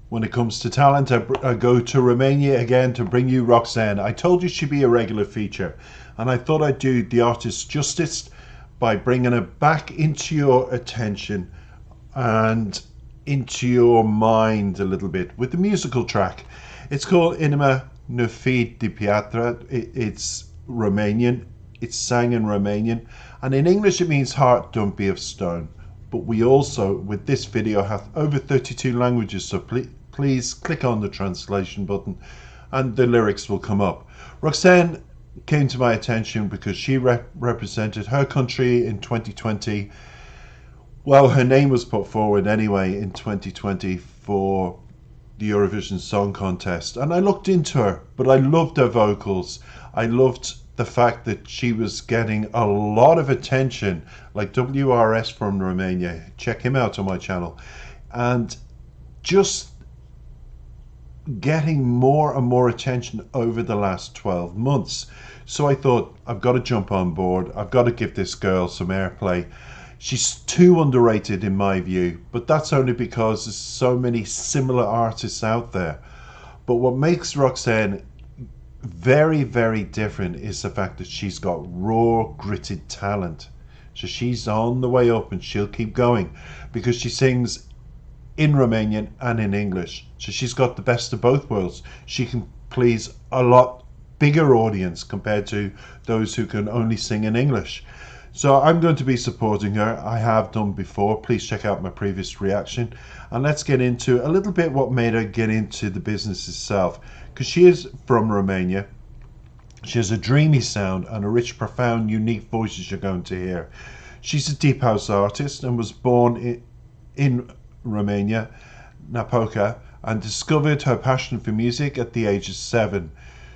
when it comes to talent. I go to Romania again to bring you Roxanne. I told you she'd be a regular feature, and I thought I'd do the artist justice by bringing her back into your attention and into your mind a little bit with the musical track. It's called Inima nu fi de piatră. It's Romanian. It's sang in Romanian, and in English it means heart don't be of stone. But we also, with this video, have over 32 languages, so please click on the translation button and the lyrics will come up. Roxanne came to my attention because she represented her country in 2020. Well, her name was put forward anyway in 2020 for the Eurovision Song Contest, and I looked into her, but I loved her vocals. I loved the fact that she was getting a lot of attention, like WRS from Romania. Check him out on my channel. And just getting more and more attention over the last 12 months. So I thought, I've got to jump on board. I've got to give this girl some airplay. She's too underrated in my view, but that's only because there's so many similar artists out there. But what makes Roxanne very, very different is the fact that she's got raw, gritted talent. So she's on the way up and she'll keep going because she sings in Romanian and in English. So she's got the best of both worlds. She can please a lot bigger audience compared to those who can only sing in English. So I'm going to be supporting her. I have done before. Please check out my previous reaction. And let's get into a little bit what made her get into the business itself. Because she is from Romania. She has a dreamy sound and a rich, profound, unique voice as you're going to hear. She's a deep house artist and was born in Romania, Napoca, and discovered her passion for music at the age of 7.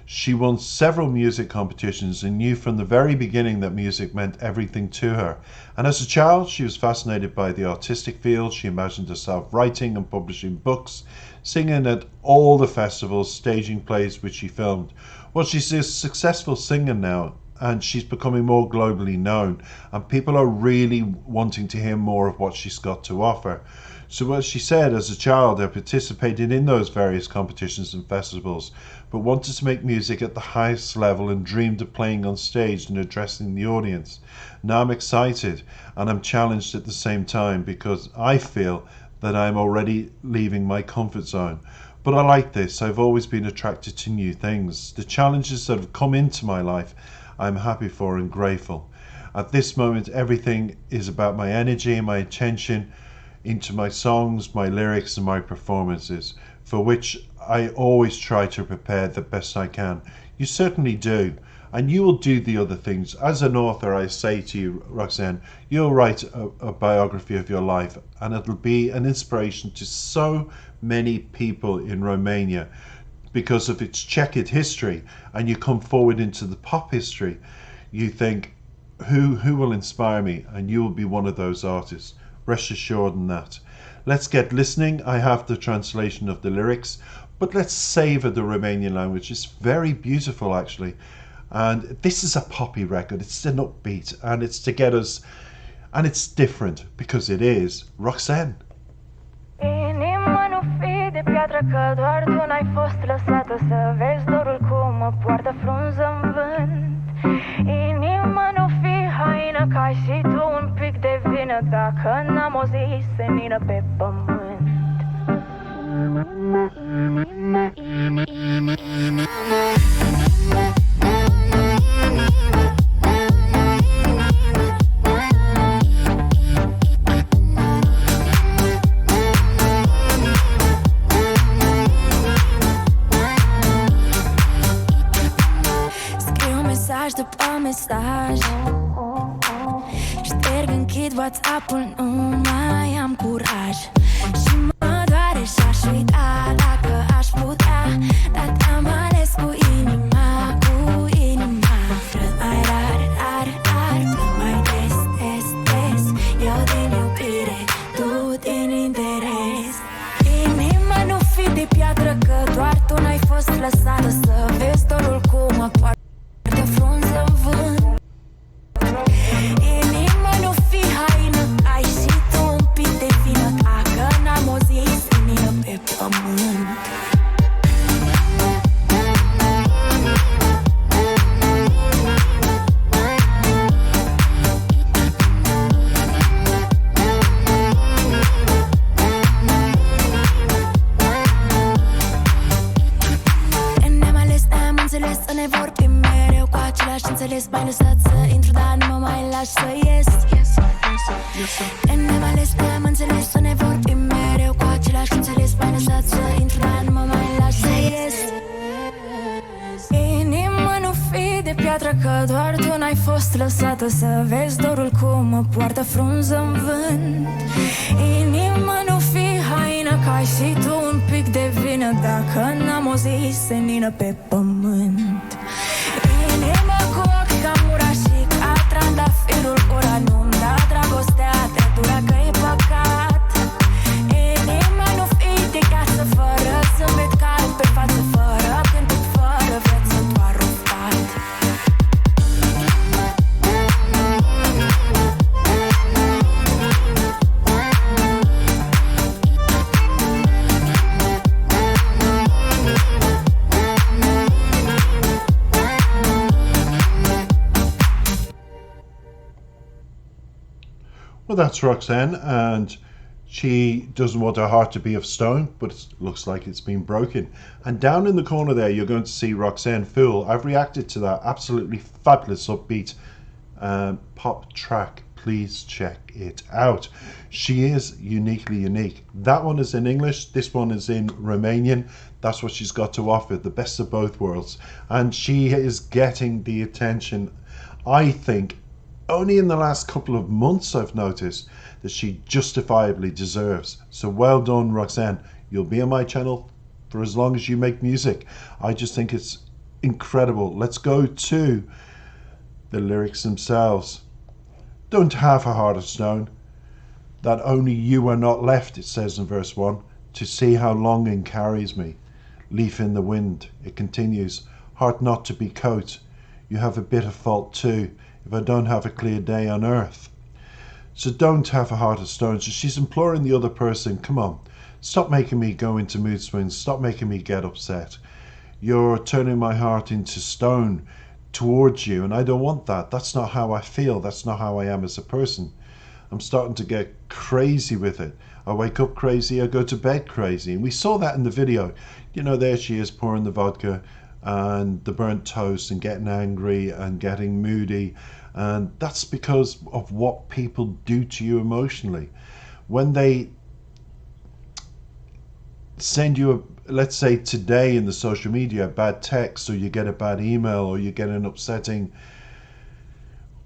She won several music competitions and knew from the very beginning that music meant everything to her. And as a child, she was fascinated by the artistic field. She imagined herself writing and publishing books, singing at all the festivals, staging plays which she filmed. Well, she's a successful singer now, and she's becoming more globally known, and people are really wanting to hear more of what she's got to offer. So as she said, as a child, I participated in those various competitions and festivals, but wanted to make music at the highest level and dreamed of playing on stage and addressing the audience. Now I'm excited and I'm challenged at the same time because I feel that I'm already leaving my comfort zone. But I like this. I've always been attracted to new things. The challenges that have come into my life, I'm happy for and grateful. At this moment, everything is about my energy and my attention into my songs, my lyrics and my performances, for which I always try to prepare the best I can. You certainly do, and you will do the other things. As an author, I say to you, Roxanne, you'll write a biography of your life, and it'll be an inspiration to so many people in Romania because of its checkered history. And you come forward into the pop history, you think, who will inspire me? And you will be one of those artists. Rest assured on that. Let's get listening. I have the translation of the lyrics, but let's savor the Romanian language. It's very beautiful actually, and this is a poppy record. It's an upbeat, and it's to get us, and it's different because it is Roxanne. Inima nu fi de piatră, că doar tu n-ai fost lăsată să vezi dorul cum mă poartă frunză în vânt. Inima nu fi haină, că ai și tu un pic de vină, dacă n-am o zi senină pe pământ. După mesaj șterg, închid WhatsApp-ul, nu mai am curaj. Și mă doare și-aș uita dacă aș putea, dar te-am ales cu inima, cu inima. Vrând mai rar, rar, rar, vrând mai des, des, des. Eu din iubire, tu din interes. Inima nu fi de piatră, că doar tu n-ai fost lăsată să vezi dorul cum mă poartă frunză în vânt. Inima nu fi haină, ai și tu un pic de vină, dacă n-am o zi senină pe pământ. ales, m-ai lăsat să intru, dar nu mă mai lași să ies. Te ne-am ales, ne-am înțeles, să ne vorbim mereu cu același înțeles. M-ai lăsat să intru, dar nu mă mai lași să ies. Inima, nu fi de piatră, că doar tu n-ai fost lăsată să vezi dorul cum mă poartă frunză în vânt. Inima, nu fi haină, că ai și tu un pic de vină dacă n-am o zi senină pe pământ. Inima cu ochi ca mura și ca trandafirul ura, nu-mi da dragostea de dura că e păcat. Inima, nu fi de casă fără zâmbet cald pe față, fără cântec, fără viață, doar oftat. Well, that's Roxanne, and she doesn't want her heart to be of stone, but it looks like it's been broken. And down in the corner there, you're going to see Roxanne Fool. I've reacted to that absolutely fabulous upbeat pop track. Please check it out. She is uniquely unique. That one is in English, this one is in Romanian. That's what she's got to offer, the best of both worlds. And she is getting the attention, I think, only in the last couple of months I've noticed that she justifiably deserves. So well done, Roxanne. You'll be on my channel for as long as you make music. I just think it's incredible. Let's go to the lyrics themselves. Don't have a heart of stone, that only you are not left, it says in verse 1, to see how longing carries me. Leaf in the wind, it continues, heart not to be coat. You have a bit of fault too, if I don't have a clear day on earth. So don't have a heart of stone. So she's imploring the other person, come on, stop making me go into mood swings, stop making me get upset. You're turning my heart into stone towards you, and I don't want that. That's not how I feel. That's not how I am as a person. I'm starting to get crazy with it. I wake up crazy, I go to bed crazy. And we saw that in the video. You know, there she is pouring the vodka and the burnt toast and getting angry and getting moody, and that's because of what people do to you emotionally. When they send you let's say today in the social media, a bad text, or you get a bad email, or you get an upsetting,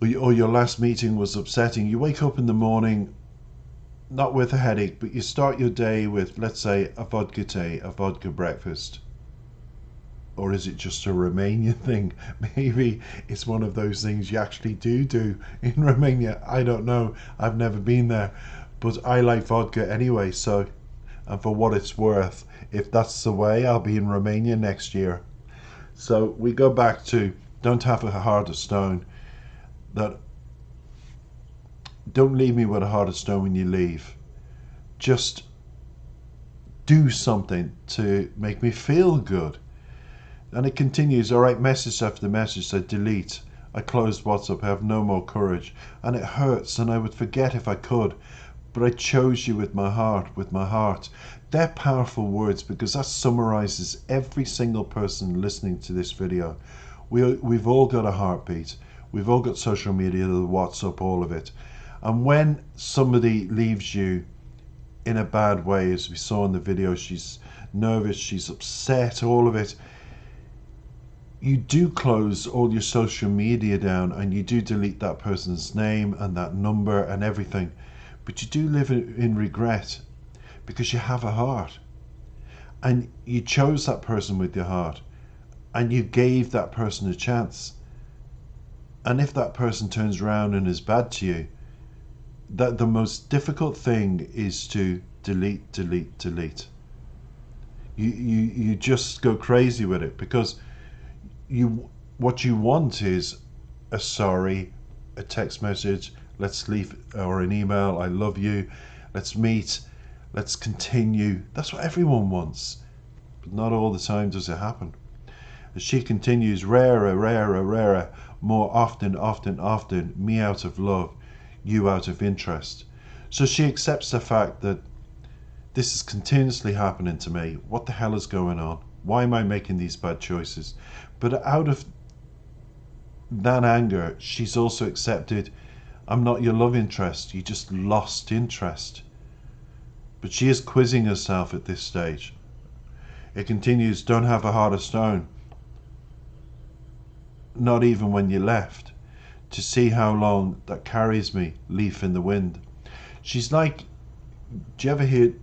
or your last meeting was upsetting, you wake up in the morning not with a headache, but you start your day with, let's say, a vodka tea, a vodka breakfast. Or is it just a Romanian thing? Maybe it's one of those things you actually do in Romania. I don't know. I've never been there. But I like vodka anyway, so, and for what it's worth, if that's the way, I'll be in Romania next year. So we go back to, don't have a heart of stone. That don't leave me with a heart of stone when you leave. Just do something to make me feel good. And it continues, all right, message after message, I delete. I closed WhatsApp, I have no more courage. And it hurts, and I would forget if I could. But I chose you with my heart, with my heart. They're powerful words, because that summarizes every single person listening to this video. We've all got a heartbeat. We've all got social media, the WhatsApp, all of it. And when somebody leaves you in a bad way, as we saw in the video, she's nervous, she's upset, all of it, you do close all your social media down, and you do delete that person's name and that number and everything. But you do live in regret, because you have a heart, and you chose that person with your heart, and you gave that person a chance. And if that person turns around and is bad to you, that the most difficult thing is to delete, delete, delete. You just go crazy with it, because what you want is a sorry, a text message, let's leave, or an email, I love you, let's meet, let's continue. That's what everyone wants, but not all the time does it happen. As she continues, rarer, rarer, rarer, more often, often, often, me out of love, you out of interest. So she accepts the fact that this is continuously happening to me. What the hell is going on? Why am I making these bad choices? But out of that anger, she's also accepted, I'm not your love interest, you just lost interest. But she is quizzing herself at this stage. It continues, don't have a heart of stone, not even when you left, to see how long that carries me, leaf in the wind. She's like, do you ever hear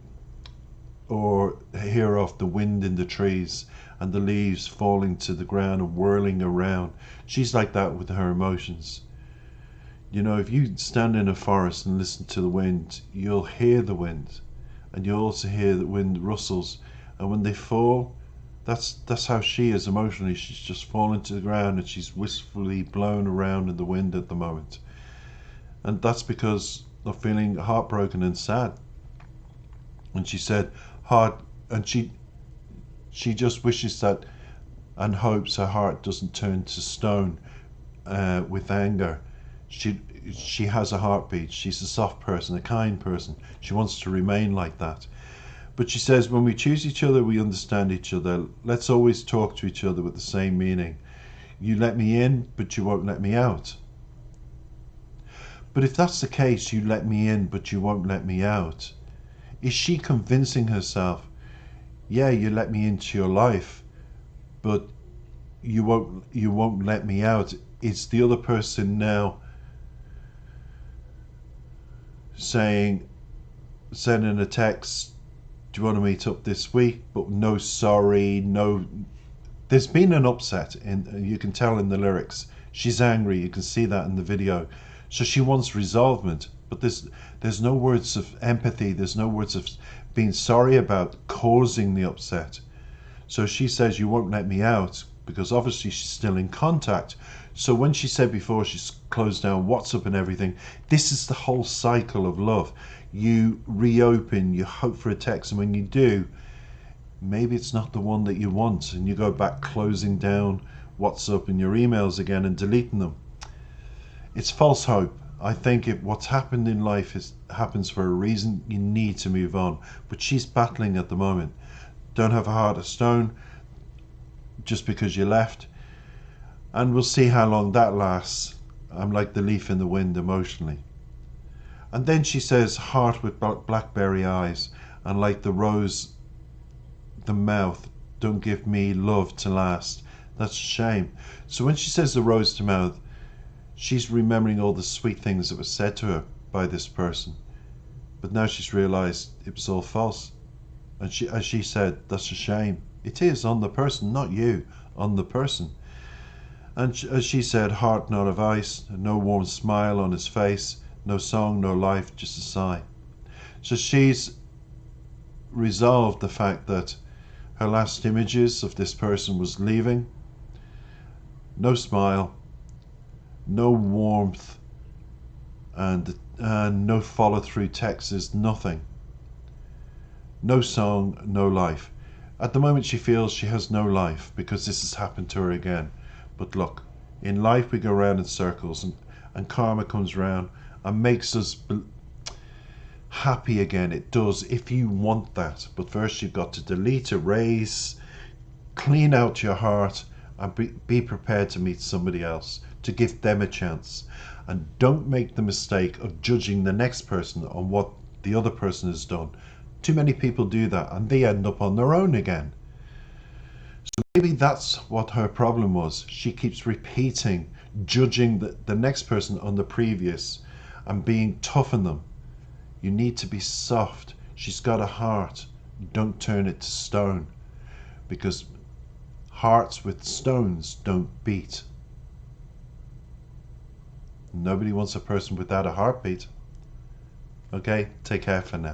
of the wind in the trees and the leaves falling to the ground and whirling around? She's like that with her emotions. You know, if you stand in a forest and listen to the wind, you'll hear the wind, and you'll also hear the wind rustles, and when they fall, that's how she is emotionally. She's just fallen to the ground and she's wistfully blown around in the wind at the moment. And that's because of feeling heartbroken and sad. And she said she just wishes that and hopes her heart doesn't turn to stone with anger. She has a heartbeat. She's a soft person, a kind person. She wants to remain like that. But she says, when we choose each other, we understand each other. Let's always talk to each other with the same meaning. You let me in, but you won't let me out. But if that's the case, you let me in, but you won't let me out. Is she convincing herself, yeah, you let me into your life, but you won't let me out? Is the other person now sending a text, do you want to meet up this week? But no, sorry, no. There's been an upset, and you can tell in the lyrics. She's angry, you can see that in the video. So she wants resolvement, but there's no words of empathy, there's no words of being sorry about causing the upset. So she says, you won't let me out, because obviously she's still in contact. So when she said before she's closed down WhatsApp and everything, this is the whole cycle of love. You reopen, you hope for a text, and when you do, maybe it's not the one that you want, and you go back closing down WhatsApp and your emails again and deleting them. It's false hope. I think what's happened in life happens for a reason. You need to move on. But she's battling at the moment. Don't have a heart of stone just because you left. And we'll see how long that lasts. I'm like the leaf in the wind emotionally. And then she says, heart with blackberry eyes, and like the rose, the mouth, don't give me love to last. That's a shame. So when she says the rose to mouth, she's remembering all the sweet things that were said to her by this person. But now she's realized it was all false. And as she said, that's a shame. It is on the person, not you, on the person. And as she said, heart not of ice, no warm smile on his face, no song, no life, just a sigh. So she's resolved the fact that her last images of this person was leaving. No smile, no warmth, and no follow through texts, nothing. No song, no life. At the moment she feels she has no life because this has happened to her again. But look, in life we go round in circles, and karma comes round and makes us happy again. It does, if you want that. But first you've got to delete, erase, clean out your heart, and be prepared to meet somebody else, to give them a chance. And don't make the mistake of judging the next person on what the other person has done. Too many people do that and they end up on their own again. So maybe that's what her problem was. She keeps repeating, judging the next person on the previous and being tough on them. You need to be soft. She's got a heart. Don't turn it to stone, because hearts with stones don't beat. Nobody wants a person without a heartbeat. Okay, take care for now.